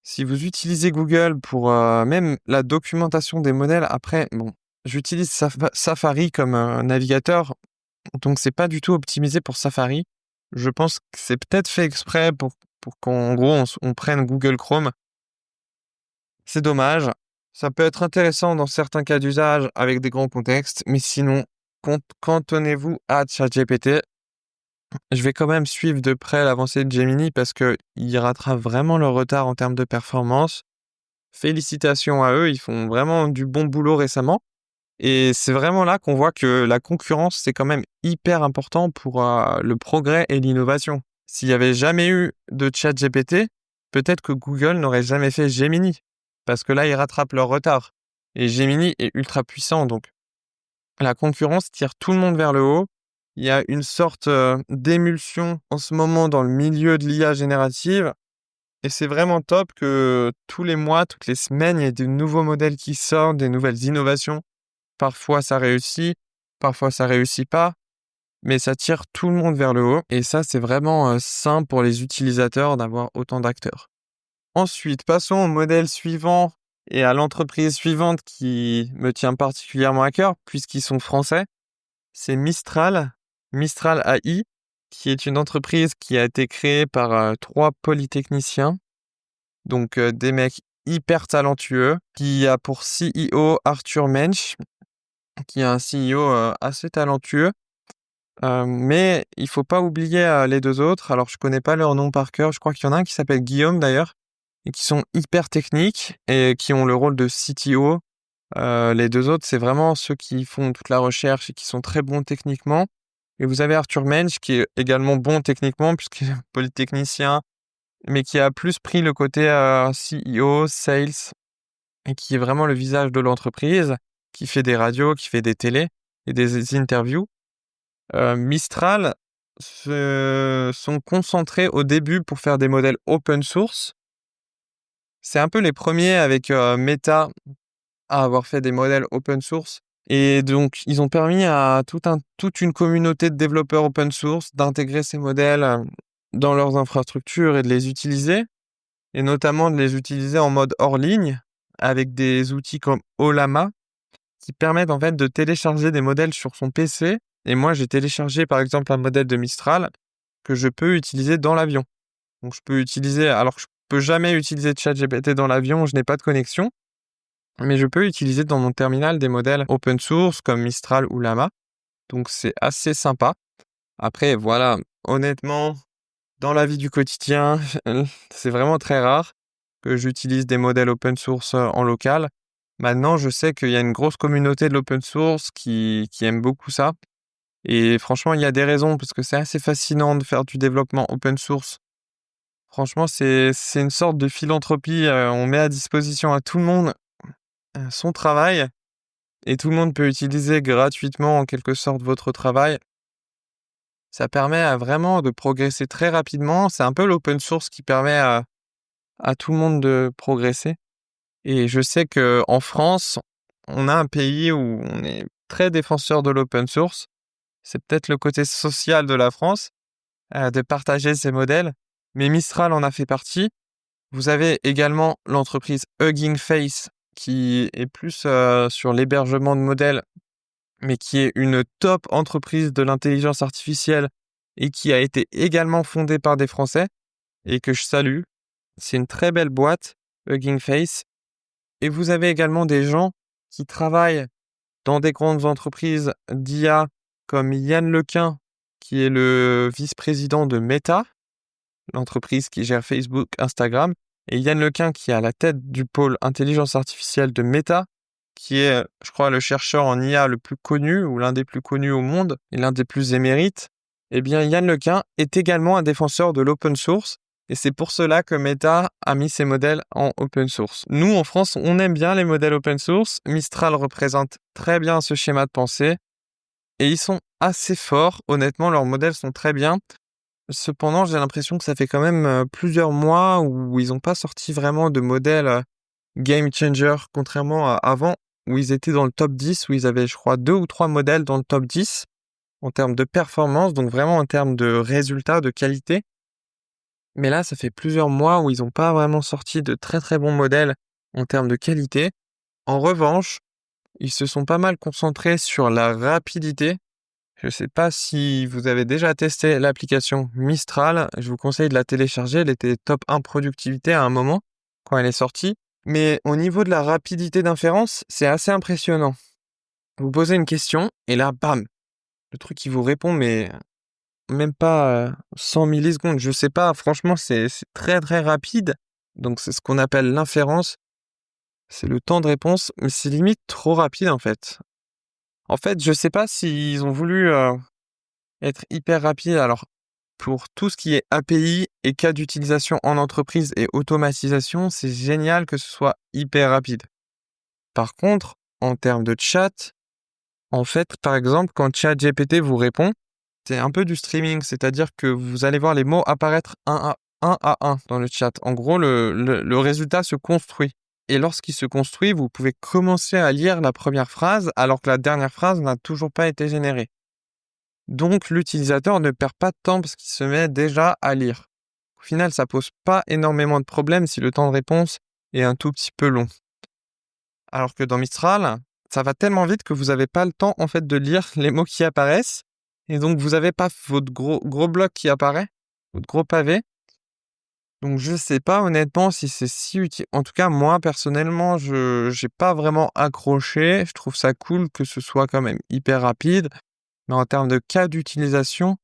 A: Si vous utilisez Google pour même la documentation des modèles, après, bon, j'utilise Safari comme navigateur, donc c'est pas du tout optimisé pour Safari. Je pense que c'est peut-être fait exprès pour qu'en gros on prenne Google Chrome. C'est dommage. Ça peut être intéressant dans certains cas d'usage avec des grands contextes, mais sinon, cantonnez-vous à ChatGPT. Je vais quand même suivre de près l'avancée de Gemini parce qu'ils rattrapent vraiment leur retard en termes de performance. Félicitations à eux, ils font vraiment du bon boulot récemment. Et c'est vraiment là qu'on voit que la concurrence, c'est quand même hyper important pour le progrès et l'innovation. S'il n'y avait jamais eu de ChatGPT, peut-être que Google n'aurait jamais fait Gemini. Parce que là, ils rattrapent leur retard. Et Gemini est ultra puissant, donc la concurrence tire tout le monde vers le haut. Il y a une sorte d'émulsion en ce moment dans le milieu de l'IA générative. Et c'est vraiment top que tous les mois, toutes les semaines, il y ait de nouveaux modèles qui sortent, des nouvelles innovations. Parfois, ça réussit, parfois, ça réussit pas, mais ça tire tout le monde vers le haut. Et ça, c'est vraiment sain pour les utilisateurs d'avoir autant d'acteurs. Ensuite, passons au modèle suivant et à l'entreprise suivante qui me tient particulièrement à cœur, puisqu'ils sont français. C'est Mistral AI, qui est une entreprise qui a été créée par 3 polytechniciens, donc des mecs hyper talentueux, qui a pour CEO Arthur Mensch, qui est un CEO assez talentueux. Mais il faut pas oublier les 2 autres. Alors, je connais pas leur nom par cœur. Je crois qu'il y en a un qui s'appelle Guillaume d'ailleurs, et qui sont hyper techniques et qui ont le rôle de CTO. Les 2 autres, c'est vraiment ceux qui font toute la recherche et qui sont très bons techniquement. Et vous avez Arthur Mensch qui est également bon techniquement puisqu'il est polytechnicien, mais qui a plus pris le côté CEO, sales, et qui est vraiment le visage de l'entreprise, qui fait des radios, qui fait des télés et des interviews. Mistral sont concentrés au début pour faire des modèles open source. C'est un peu les premiers avec Meta à avoir fait des modèles open source Et donc, ils ont permis à toute une communauté de développeurs open source d'intégrer ces modèles dans leurs infrastructures et de les utiliser, et notamment de les utiliser en mode hors ligne avec des outils comme Ollama qui permettent en fait de télécharger des modèles sur son PC. Et moi, j'ai téléchargé par exemple un modèle de Mistral que je peux utiliser dans l'avion. Donc, je peux utiliser, alors que je peux jamais utiliser ChatGPT dans l'avion, je n'ai pas de connexion, mais je peux utiliser dans mon terminal des modèles open source comme Mistral ou Llama. Donc, c'est assez sympa. Après, voilà, honnêtement, dans la vie du quotidien, c'est vraiment très rare que j'utilise des modèles open source en local. Maintenant, je sais qu'il y a une grosse communauté de l'open source qui aime beaucoup ça. Et franchement, il y a des raisons parce que c'est assez fascinant de faire du développement open source. Franchement, c'est une sorte de philanthropie. On met à disposition à tout le monde son travail et tout le monde peut utiliser gratuitement en quelque sorte votre travail. Ça permet vraiment de progresser très rapidement. C'est un peu l'open source qui permet à tout le monde de progresser. Et je sais que en France, on a un pays où on est très défenseur de l'open source. C'est peut-être le côté social de la France, de partager ces modèles. Mais Mistral en a fait partie. Vous avez également l'entreprise Hugging Face qui est plus sur l'hébergement de modèles, mais qui est une top entreprise de l'intelligence artificielle et qui a été également fondée par des Français et que je salue. C'est une très belle boîte, Hugging Face. Et vous avez également des gens qui travaillent dans des grandes entreprises d'IA comme Yann Lequin, qui est le vice-président de Meta, l'entreprise qui gère Facebook, Instagram, et Yann Lequin qui est à la tête du pôle intelligence artificielle de Meta, qui est, je crois, le chercheur en IA le plus connu ou l'un des plus connus au monde et l'un des plus émérites. Eh bien, Yann Lequin est également un défenseur de l'open source et c'est pour cela que Meta a mis ses modèles en open source. Nous, en France, on aime bien les modèles open source. Mistral représente très bien ce schéma de pensée et ils sont assez forts. Honnêtement, leurs modèles sont très bien. Cependant, j'ai l'impression que ça fait quand même plusieurs mois où ils n'ont pas sorti vraiment de modèle game changer, contrairement à avant, où ils étaient dans le top 10, où ils avaient, je crois, 2 ou 3 modèles dans le top 10 en termes de performance, donc vraiment en termes de résultats, de qualité. Mais là, ça fait plusieurs mois où ils n'ont pas vraiment sorti de très très bons modèles en termes de qualité. En revanche, ils se sont pas mal concentrés sur la rapidité. Je ne sais pas si vous avez déjà testé l'application Mistral. Je vous conseille de la télécharger. Elle était top 1 productivité à un moment quand elle est sortie. Mais au niveau de la rapidité d'inférence, c'est assez impressionnant. Vous posez une question et là, bam, le truc qui vous répond, mais même pas 100 millisecondes. Je sais pas, franchement, c'est très très rapide. Donc c'est ce qu'on appelle l'inférence. C'est le temps de réponse, mais c'est limite trop rapide en fait. En fait, je sais pas s'ils ont voulu être hyper rapide. Alors, pour tout ce qui est API et cas d'utilisation en entreprise et automatisation, c'est génial que ce soit hyper rapide. Par contre, en termes de chat, en fait, par exemple, quand ChatGPT vous répond, c'est un peu du streaming, c'est-à-dire que vous allez voir les mots apparaître un à un dans le chat. En gros, le résultat se construit. Et lorsqu'il se construit, vous pouvez commencer à lire la première phrase alors que la dernière phrase n'a toujours pas été générée. Donc, l'utilisateur ne perd pas de temps parce qu'il se met déjà à lire. Au final, ça pose pas énormément de problèmes si le temps de réponse est un tout petit peu long. Alors que dans Mistral, ça va tellement vite que vous n'avez pas le temps en fait de lire les mots qui apparaissent et donc vous n'avez pas votre gros bloc qui apparaît, votre gros pavé. Donc je sais pas honnêtement si c'est si utile. En tout cas, moi personnellement, je j'ai pas vraiment accroché. Je trouve ça cool que ce soit quand même hyper rapide, mais en termes de cas d'utilisation,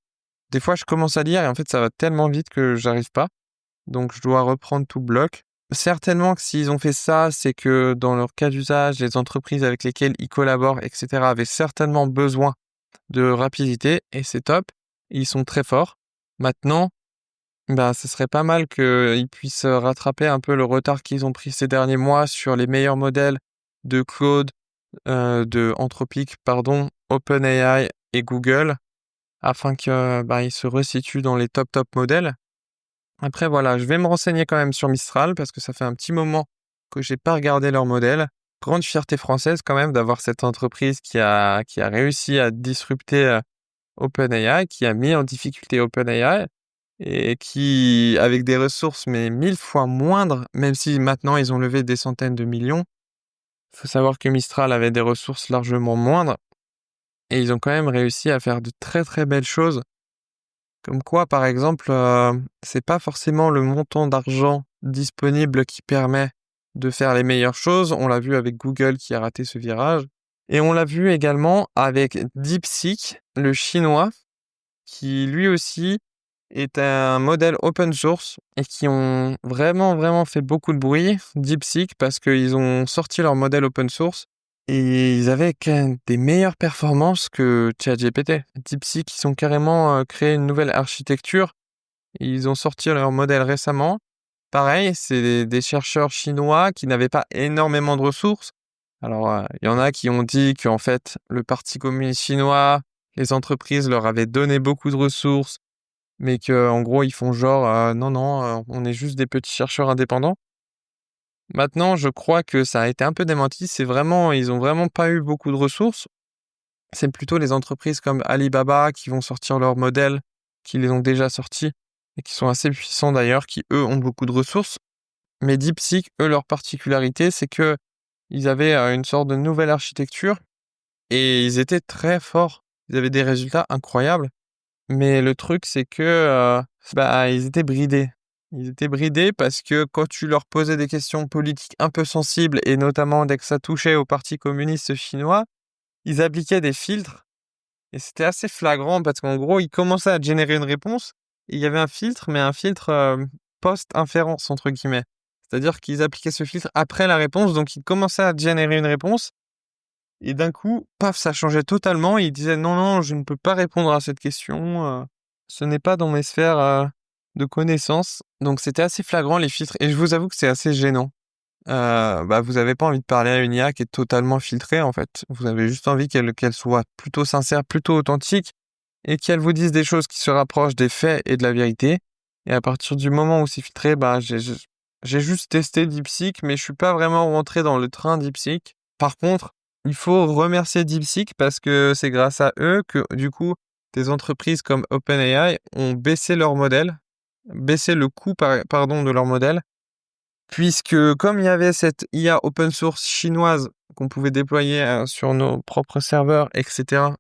A: des fois je commence à lire et en fait ça va tellement vite que j'arrive pas. Donc je dois reprendre tout bloc. Certainement que s'ils ont fait ça, c'est que dans leur cas d'usage, les entreprises avec lesquelles ils collaborent, etc., avaient certainement besoin de rapidité et c'est top. Ils sont très forts. Maintenant, bah, ce serait pas mal qu'ils puissent rattraper un peu le retard qu'ils ont pris ces derniers mois sur les meilleurs modèles de Claude, de Anthropic, pardon, OpenAI et Google, afin que ils se resituent dans les top modèles. Après, voilà, je vais me renseigner quand même sur Mistral parce que ça fait un petit moment que j'ai pas regardé leur modèle. grande fierté française quand même d'avoir cette entreprise qui a réussi à disrupter OpenAI, qui a mis en difficulté OpenAI et qui, avec des ressources mais 1000 fois moindres, même si maintenant ils ont levé des centaines de millions, faut savoir que Mistral avait des ressources largement moindres et ils ont quand même réussi à faire de très très belles choses. Comme quoi, par exemple, c'est pas forcément le montant d'argent disponible qui permet de faire les meilleures choses. On l'a vu avec Google qui a raté ce virage. Et on l'a vu également avec DeepSeek, le chinois, qui lui aussi est un modèle open source et qui ont vraiment, vraiment fait beaucoup de bruit, DeepSeek, parce qu'ils ont sorti leur modèle open source et ils avaient quand même des meilleures performances que ChatGPT. DeepSeek, ils ont carrément créé une nouvelle architecture. Ils ont sorti leur modèle récemment. Pareil, c'est des chercheurs chinois qui n'avaient pas énormément de ressources. Alors, il y en a qui ont dit qu'en fait, le Parti communiste chinois, les entreprises leur avaient donné beaucoup de ressources, mais que en gros, ils font genre, non, non, on est juste des petits chercheurs indépendants. Maintenant, je crois que ça a été un peu démenti. Ils ont vraiment pas eu beaucoup de ressources. C'est plutôt les entreprises comme Alibaba qui vont sortir leurs modèles, qui les ont déjà sortis et qui sont assez puissants d'ailleurs, qui eux ont beaucoup de ressources. Mais DeepSeek, eux, leur particularité, c'est que ils avaient une sorte de nouvelle architecture et ils étaient très forts. Ils avaient des résultats incroyables. Mais le truc, c'est que ils étaient bridés. Ils étaient bridés parce que quand tu leur posais des questions politiques un peu sensibles, et notamment dès que ça touchait au Parti communiste chinois, ils appliquaient des filtres. Et c'était assez flagrant parce qu'en gros, ils commençaient à générer une réponse. Et il y avait un filtre, mais un filtre post-inférence, entre guillemets. C'est-à-dire qu'ils appliquaient ce filtre après la réponse, donc ils commençaient à générer une réponse. Et d'un coup, paf, ça changeait totalement. Il disait non, non, je ne peux pas répondre à cette question. Ce n'est pas dans mes sphères de connaissances. Donc c'était assez flagrant les filtres. Et je vous avoue que c'est assez gênant. Vous avez pas envie de parler à une IA qui est totalement filtrée en fait. Vous avez juste envie qu'elle soit plutôt sincère, plutôt authentique et qu'elle vous dise des choses qui se rapprochent des faits et de la vérité. Et à partir du moment où c'est filtré, j'ai juste testé DeepSeek, mais je suis pas vraiment rentré dans le train DeepSeek. Par contre, il faut remercier DeepSeek parce que c'est grâce à eux que, du coup, des entreprises comme OpenAI ont baissé leur modèle, baissé le coût, de leur modèle, puisque comme il y avait cette IA open source chinoise qu'on pouvait déployer sur nos propres serveurs, etc.,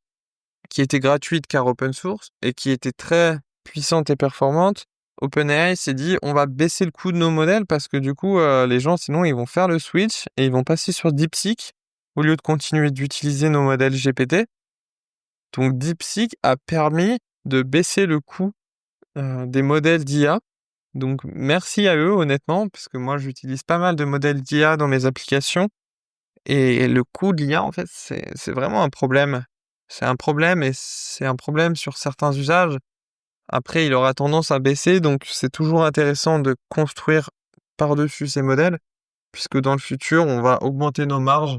A: qui était gratuite car open source et qui était très puissante et performante, OpenAI s'est dit on va baisser le coût de nos modèles parce que du coup les gens sinon ils vont faire le switch et ils vont passer sur DeepSeek au lieu de continuer d'utiliser nos modèles GPT. Donc DeepSeek a permis de baisser le coût des modèles d'IA. Donc merci à eux honnêtement parce que moi j'utilise pas mal de modèles d'IA dans mes applications et le coût de l'IA en fait c'est vraiment un problème. C'est un problème et c'est un problème sur certains usages. Après, il aura tendance à baisser, donc c'est toujours intéressant de construire par-dessus ces modèles, puisque dans le futur, on va augmenter nos marges.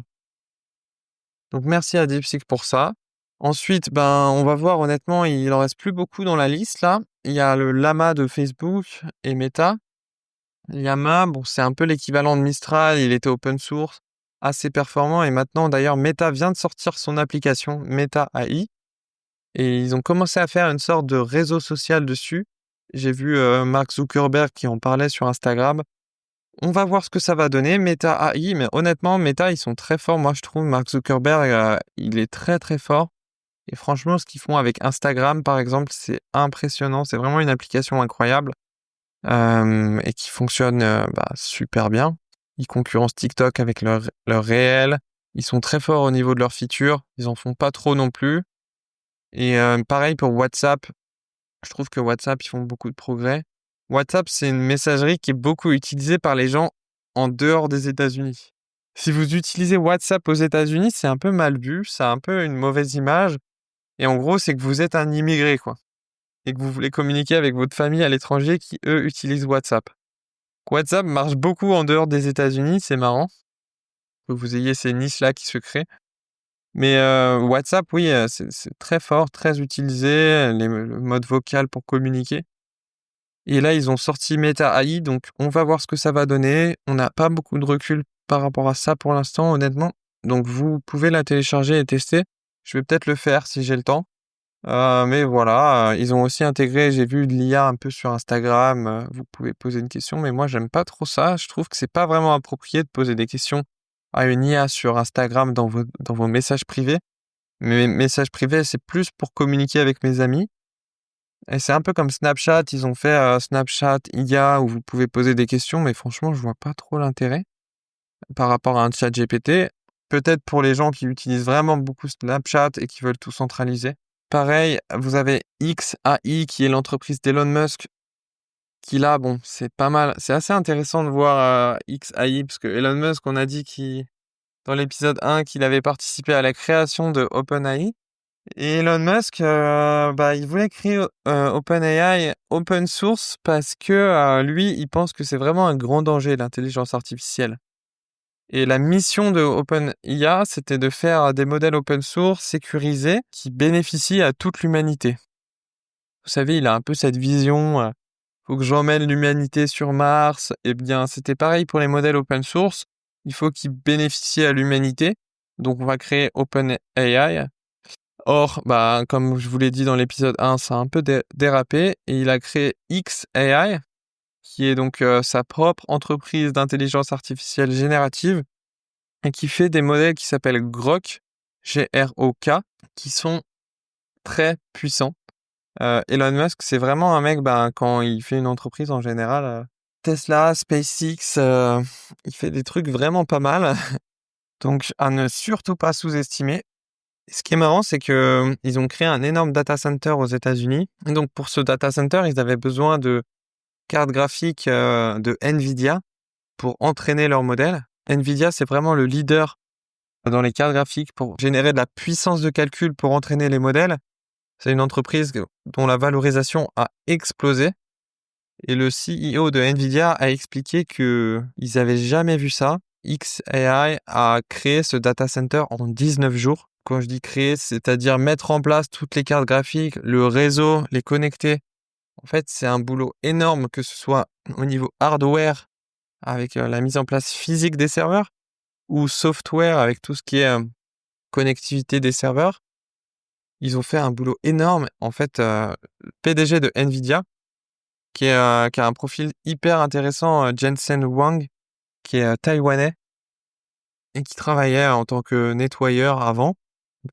A: Donc merci à DeepSeek pour ça. Ensuite, on va voir honnêtement, il en reste plus beaucoup dans la liste là. Il y a le Llama de Facebook et Meta. Llama, bon, c'est un peu l'équivalent de Mistral, il était open source, assez performant, et maintenant d'ailleurs Meta vient de sortir son application Meta AI. Et ils ont commencé à faire une sorte de réseau social dessus. J'ai vu Mark Zuckerberg qui en parlait sur Instagram. On va voir ce que ça va donner, Meta AI, mais honnêtement, Meta, ils sont très forts. Moi, je trouve Mark Zuckerberg, il est très très fort. Et franchement, ce qu'ils font avec Instagram, par exemple, c'est impressionnant. C'est vraiment une application incroyable et qui fonctionne super bien. Ils concurrencent TikTok avec leur réel. Ils sont très forts au niveau de leurs features. Ils en font pas trop non plus. Et pareil pour WhatsApp, je trouve que WhatsApp, ils font beaucoup de progrès. WhatsApp, c'est une messagerie qui est beaucoup utilisée par les gens en dehors des États-Unis. Si vous utilisez WhatsApp aux États-Unis, c'est un peu mal vu, ça a un peu une mauvaise image. Et en gros, c'est que vous êtes un immigré, quoi. Et que vous voulez communiquer avec votre famille à l'étranger qui, eux, utilisent WhatsApp. WhatsApp marche beaucoup en dehors des États-Unis, c'est marrant que vous ayez ces niches-là qui se créent. Mais WhatsApp, oui, c'est très fort, très utilisé, le mode vocal pour communiquer. Et là, ils ont sorti Meta AI, donc on va voir ce que ça va donner. On n'a pas beaucoup de recul par rapport à ça pour l'instant, honnêtement. Donc vous pouvez la télécharger et tester. Je vais peut-être le faire si j'ai le temps. Mais voilà, ils ont aussi intégré, j'ai vu de l'IA un peu sur Instagram, vous pouvez poser une question, mais moi j'aime pas trop ça. Je trouve que c'est pas vraiment approprié de poser des questions à une IA sur Instagram dans vos messages privés. Mes messages privés, c'est plus pour communiquer avec mes amis. Et c'est un peu comme Snapchat, ils ont fait Snapchat IA où vous pouvez poser des questions, mais franchement, je vois pas trop l'intérêt par rapport à un chat GPT. Peut-être pour les gens qui utilisent vraiment beaucoup Snapchat et qui veulent tout centraliser. Pareil, vous avez XAI qui est l'entreprise d'Elon Musk qui là, bon, c'est pas mal. C'est assez intéressant de voir XAI parce que Elon Musk, on a dit dans l'épisode 1 qu'il avait participé à la création de OpenAI. Et Elon Musk, il voulait créer OpenAI open source parce que lui, il pense que c'est vraiment un grand danger, l'intelligence artificielle. Et la mission de OpenIA, c'était de faire des modèles open source sécurisés qui bénéficient à toute l'humanité. Vous savez, il a un peu cette vision, faut que j'emmène l'humanité sur Mars. Eh bien, c'était pareil pour les modèles open source. Il faut qu'ils bénéficient à l'humanité. Donc, on va créer OpenAI. Or, comme je vous l'ai dit dans l'épisode 1, ça a un peu dérapé et il a créé XAI, qui est donc sa propre entreprise d'intelligence artificielle générative et qui fait des modèles qui s'appellent Grok, Grok, qui sont très puissants. Elon Musk, c'est vraiment un mec, quand il fait une entreprise en général, Tesla, SpaceX, il fait des trucs vraiment pas mal. Donc, à ne surtout pas sous-estimer. Ce qui est marrant, c'est que ils ont créé un énorme data center aux États-Unis. Et donc, pour ce data center, ils avaient besoin de cartes graphiques de Nvidia pour entraîner leur modèle. Nvidia, c'est vraiment le leader dans les cartes graphiques pour générer de la puissance de calcul pour entraîner les modèles. C'est une entreprise dont la valorisation a explosé. Et le CEO de Nvidia a expliqué qu'ils n'avaient jamais vu ça. XAI a créé ce data center en 19 jours. Quand je dis créer, c'est-à-dire mettre en place toutes les cartes graphiques, le réseau, les connecter. En fait, c'est un boulot énorme, que ce soit au niveau hardware, avec la mise en place physique des serveurs, ou software, avec tout ce qui est connectivité des serveurs. Ils ont fait un boulot énorme. En fait, le PDG de Nvidia, qui a un profil hyper intéressant, Jensen Huang, qui est taïwanais, et qui travaillait en tant que nettoyeur avant,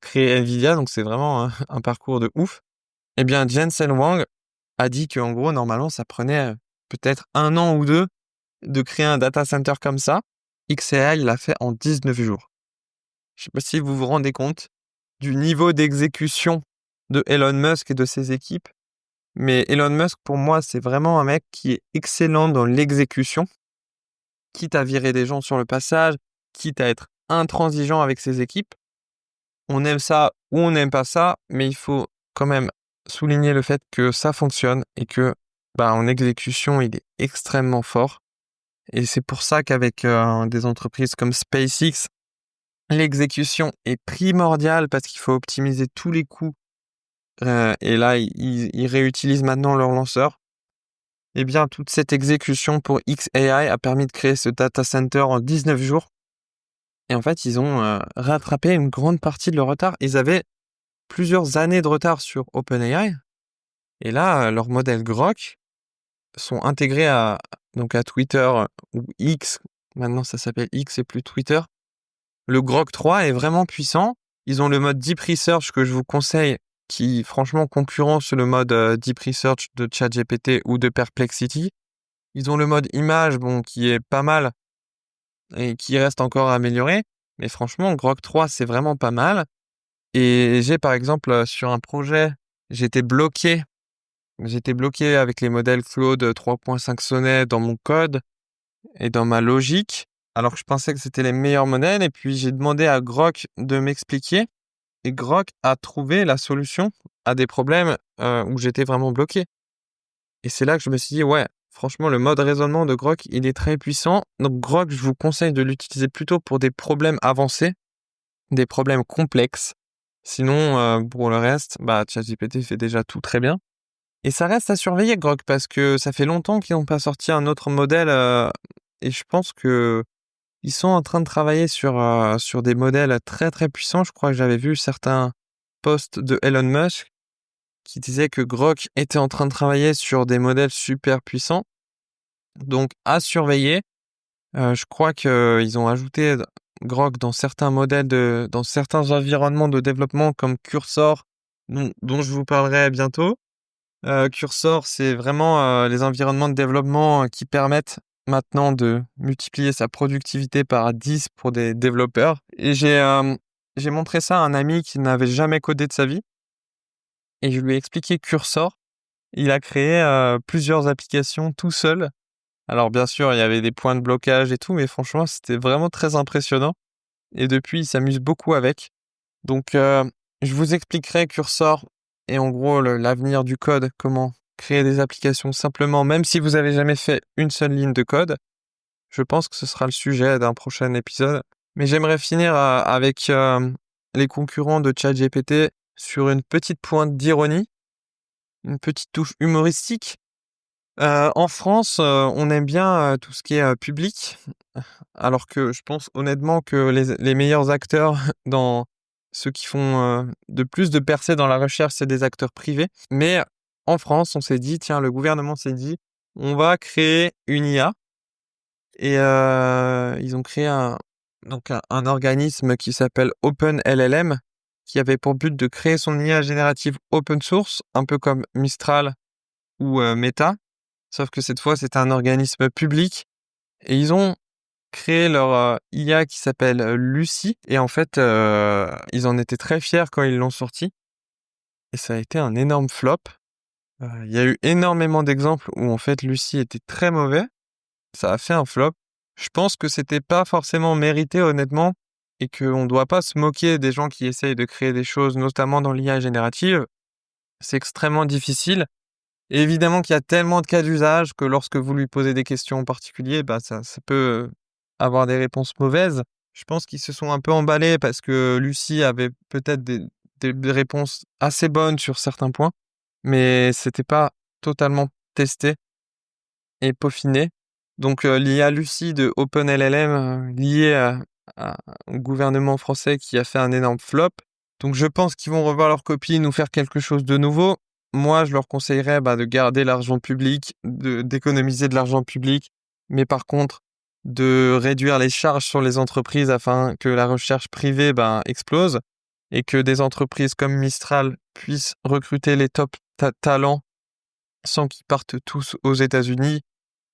A: créer Nvidia, donc c'est vraiment un parcours de ouf. Eh bien, Jensen Huang a dit qu'en gros, normalement, ça prenait peut-être 1 an ou 2 de créer un data center comme ça. XAI l'a fait en 19 jours. Je sais pas si vous vous rendez compte du niveau d'exécution de Elon Musk et de ses équipes, mais Elon Musk, pour moi, c'est vraiment un mec qui est excellent dans l'exécution, quitte à virer des gens sur le passage, quitte à être intransigeant avec ses équipes. On aime ça ou on n'aime pas ça, mais il faut quand même souligner le fait que ça fonctionne et que en exécution, il est extrêmement fort. Et c'est pour ça qu'avec des entreprises comme SpaceX, l'exécution est primordiale parce qu'il faut optimiser tous les coûts. Et là, ils réutilisent maintenant leur lanceur. Eh bien, toute cette exécution pour XAI a permis de créer ce data center en 19 jours. Et en fait, ils ont rattrapé une grande partie de leur retard. Ils avaient plusieurs années de retard sur OpenAI. Et là, leurs modèles Grok sont intégrés à Twitter ou X. Maintenant, ça s'appelle X et plus Twitter. Le Grok 3 est vraiment puissant. Ils ont le mode Deep Research que je vous conseille, qui franchement concurrence le mode Deep Research de ChatGPT ou de Perplexity. Ils ont le mode image, qui est pas mal et qui reste encore à améliorer. Mais franchement, Grok 3, c'est vraiment pas mal. Et j'ai par exemple sur un projet, j'étais bloqué avec les modèles Claude 3.5 Sonnet dans mon code et dans ma logique, alors que je pensais que c'était les meilleurs modèles. Et puis j'ai demandé à Grok de m'expliquer. Et Grok a trouvé la solution à des problèmes où j'étais vraiment bloqué. Et c'est là que je me suis dit, ouais, franchement, le mode raisonnement de Grok, il est très puissant. Donc Grok, je vous conseille de l'utiliser plutôt pour des problèmes avancés, des problèmes complexes. Sinon, pour le reste, ChatGPT fait déjà tout très bien. Et ça reste à surveiller, Grok, parce que ça fait longtemps qu'ils n'ont pas sorti un autre modèle. Et je pense que Ils sont en train de travailler sur des modèles très, très puissants. Je crois que j'avais vu certains posts de Elon Musk qui disaient que Grok était en train de travailler sur des modèles super puissants. Donc à surveiller. Je crois qu'ils ont ajouté Grok dans certains dans certains environnements de développement comme Cursor, dont je vous parlerai bientôt. Cursor, c'est vraiment les environnements de développement qui permettent maintenant de multiplier sa productivité par 10 pour des développeurs. Et j'ai montré ça à un ami qui n'avait jamais codé de sa vie et je lui ai expliqué Cursor. Il a créé plusieurs applications tout seul. Alors bien sûr, il y avait des points de blocage et tout, mais franchement, c'était vraiment très impressionnant. Et depuis, il s'amuse beaucoup avec. Donc, je vous expliquerai Cursor et en gros l'avenir du code, comment créer des applications simplement, même si vous avez jamais fait une seule ligne de code. Je pense que ce sera le sujet d'un prochain épisode. Mais j'aimerais finir avec les concurrents de ChatGPT sur une petite pointe d'ironie, une petite touche humoristique. En France, on aime bien tout ce qui est public, alors que je pense honnêtement que les meilleurs acteurs dans ceux qui font de plus de percées dans la recherche, c'est des acteurs privés. Mais en France, on s'est dit, tiens, le gouvernement s'est dit, on va créer une IA. Et ils ont créé un organisme qui s'appelle OpenLLM, qui avait pour but de créer son IA générative open source, un peu comme Mistral ou Meta. Sauf que cette fois, c'est un organisme public et ils ont créé leur IA qui s'appelle Lucie. Et en fait, ils en étaient très fiers quand ils l'ont sorti. Et ça a été un énorme flop. Il y a eu énormément d'exemples où en fait Lucie était très mauvais. Ça a fait un flop. Je pense que c'était pas forcément mérité honnêtement et qu'on ne doit pas se moquer des gens qui essayent de créer des choses, notamment dans l'IA générative. C'est extrêmement difficile. Et évidemment qu'il y a tellement de cas d'usage que lorsque vous lui posez des questions en particulier, bah ça peut avoir des réponses mauvaises. Je pense qu'ils se sont un peu emballés parce que Lucie avait peut-être des réponses assez bonnes sur certains points, mais c'était pas totalement testé et peaufiné. Donc l'IA Lucie de OpenLLM liée au gouvernement français qui a fait un énorme flop. Donc je pense qu'ils vont revoir leur copie, nous faire quelque chose de nouveau. Moi, je leur conseillerais de garder l'argent public, d'économiser de l'argent public, mais par contre, de réduire les charges sur les entreprises afin que la recherche privée explose et que des entreprises comme Mistral puissent recruter les top talents sans qu'ils partent tous aux États-Unis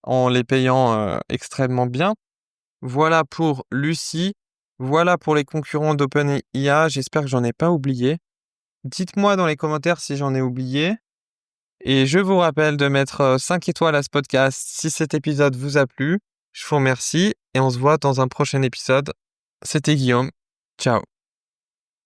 A: en les payant extrêmement bien. Voilà pour Lucie. Voilà pour les concurrents d'OpenIA. J'espère que j'en ai pas oublié. Dites-moi dans les commentaires si j'en ai oublié. Et je vous rappelle de mettre 5 étoiles à ce podcast si cet épisode vous a plu. Je vous remercie et on se voit dans un prochain épisode. C'était Guillaume. Ciao.